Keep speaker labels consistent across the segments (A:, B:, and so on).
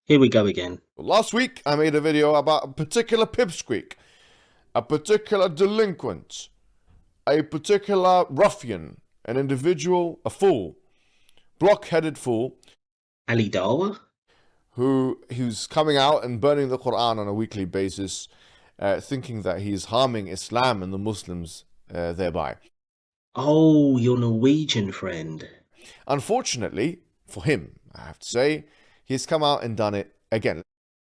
A: Here we go again.
B: Last week, I made a video about a particular pipsqueak, a particular delinquent, a particular ruffian, an individual, a fool, block-headed fool,
A: Ali Dawa?
B: who's coming out and burning the Quran on a weekly basis, thinking that he's harming Islam and the Muslims thereby.
A: Oh, your Norwegian friend.
B: Unfortunately, for him, I have to say, he's come out and done it again.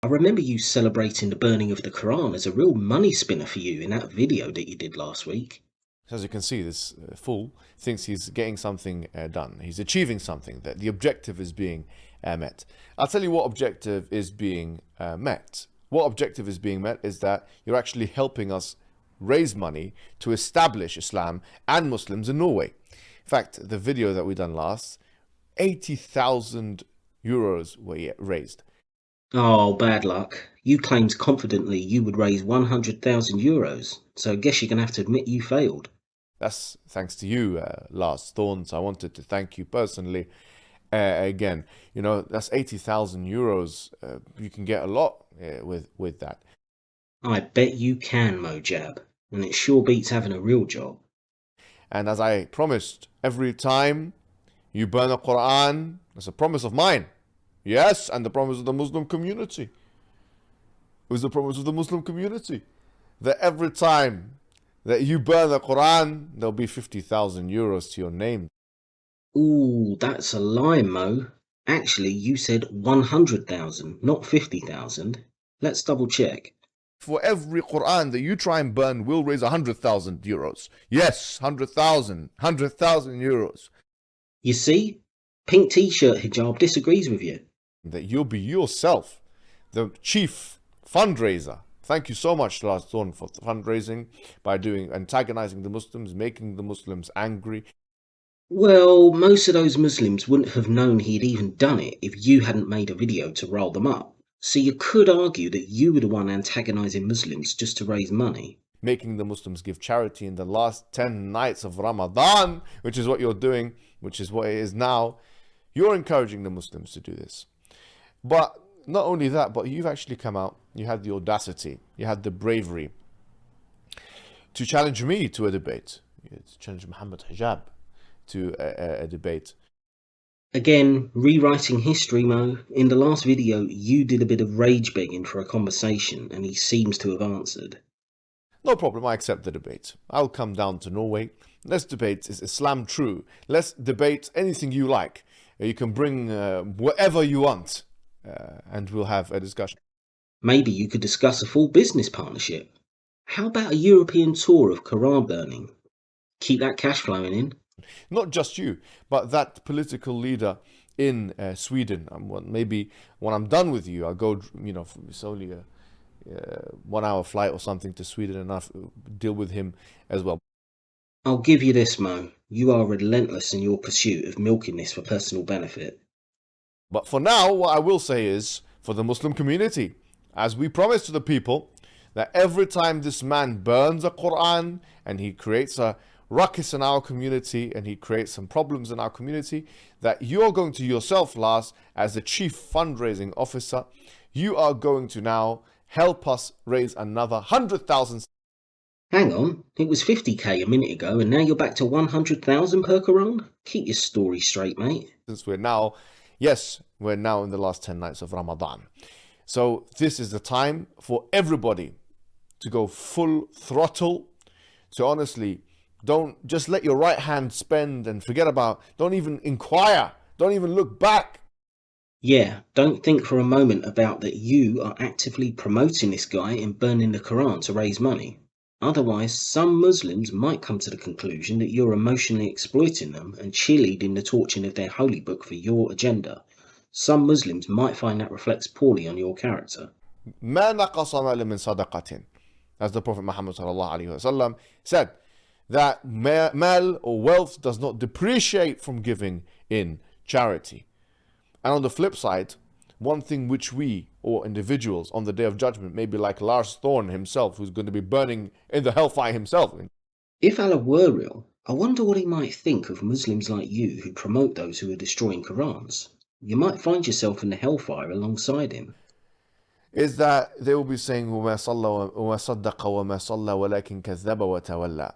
A: I remember you celebrating the burning of the Quran as a real money spinner for you in that video that you did last week.
B: As you can see, this fool thinks he's getting something done. He's achieving something, that the objective is being met. I'll tell you what objective is being met. What objective is being met is that you're actually helping us raise money to establish Islam and Muslims in Norway. In fact, the video that we done last, 80,000 euros were raised.
A: Oh, bad luck. You claimed confidently you would raise 100,000 euros, so I guess you're going to have to admit you failed.
B: That's thanks to you, Lars Thorns. I wanted to thank you personally. Again, you know, that's 80,000 euros. You can get a lot with that.
A: I bet you can, Mojab, and it sure beats having a real job.
B: And as I promised, every time you burn a Quran, that's a promise of mine. Yes, and the promise of the Muslim community. It was the promise of the Muslim community that every time that you burn the Quran, there'll be 50,000 euros to your name.
A: Ooh, that's a lie, Mo. Actually, you said 100,000, not 50,000. Let's double check.
B: For every Quran that you try and burn, we'll raise 100,000 euros. Yes, 100,000 euros.
A: You see? Pink T-shirt hijab disagrees with you.
B: That you'll be yourself the chief fundraiser. Thank you so much, Lars Thorn, for fundraising by antagonizing the Muslims, making the Muslims angry.
A: Well, most of those Muslims wouldn't have known he'd even done it if you hadn't made a video to roll them up. So you could argue that you were the one antagonizing Muslims just to raise money.
B: Making the Muslims give charity in the last 10 nights of Ramadan, which is what you're doing, which is what it is now. You're encouraging the Muslims to do this. But not only that, but you've actually come out, you had the audacity, you had the bravery to challenge me to a debate, to challenge Mohammed Hijab to a debate.
A: Again, rewriting history, Mo. In the last video, you did a bit of rage begging for a conversation, and he seems to have answered.
B: No problem, I accept the debate. I'll come down to Norway. Let's debate, is Islam true? Let's debate anything you like. You can bring whatever you want, and we'll have a discussion.
A: Maybe you could discuss a full business partnership. How about a European tour of Quran burning? Keep that cash flowing in.
B: Not just you, but that political leader in Sweden. Maybe when I'm done with you, I'll go, you know, it's only a 1 hour flight or something to Sweden, and I'll deal with him as well.
A: I'll give you this, Mo. You are relentless in your pursuit of milking this for personal benefit.
B: But for now, what I will say is, for the Muslim community, as we promised to the people, that every time this man burns a Quran and he creates a ruckus in our community and he creates some problems in our community, that you're going to yourself, Lars, as the chief fundraising officer, you are going to now help us raise another 100,000.
A: Hang on, it was 50k a minute ago and now you're back to 100,000 per Quran? Keep your story straight, mate.
B: Since we're now in the last 10 nights of Ramadan. So this is the time for everybody to go full throttle, to honestly, don't just let your right hand spend and forget about, don't even inquire, don't even look back.
A: Yeah, don't think for a moment about that you are actively promoting this guy and burning the Quran to raise money. Otherwise, some Muslims might come to the conclusion that you're emotionally exploiting them and cheerleading the torching of their holy book for your agenda. Some Muslims might find that reflects poorly on your character.
B: ما نقص مال من صدقة, as the Prophet Muhammad ﷺ said, that mal or wealth does not depreciate from giving in charity. And on the flip side, one thing which we, or individuals on the Day of Judgment, may be like Lars Thorn himself, who's going to be burning in the hellfire himself.
A: If Allah were real, I wonder what he might think of Muslims like you who promote those who are destroying Qurans. You might find yourself in the hellfire alongside him.
B: Is that they will be saying وما صلى وما صدق وما صلى ولكن كذب وتولى.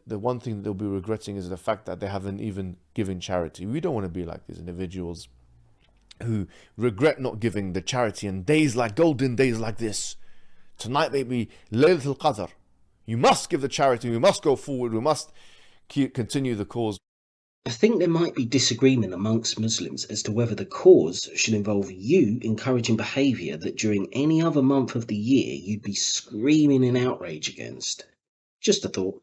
B: The one thing they'll be regretting is the fact that they haven't even given charity. We don't want to be like these individuals who regret not giving the charity in days like golden days like this. Tonight may be Laylatul Qadr. You must give the charity. We must go forward. We must continue the cause.
A: I think there might be disagreement amongst Muslims as to whether the cause should involve you encouraging behaviour that during any other month of the year you'd be screaming in outrage against. Just a thought.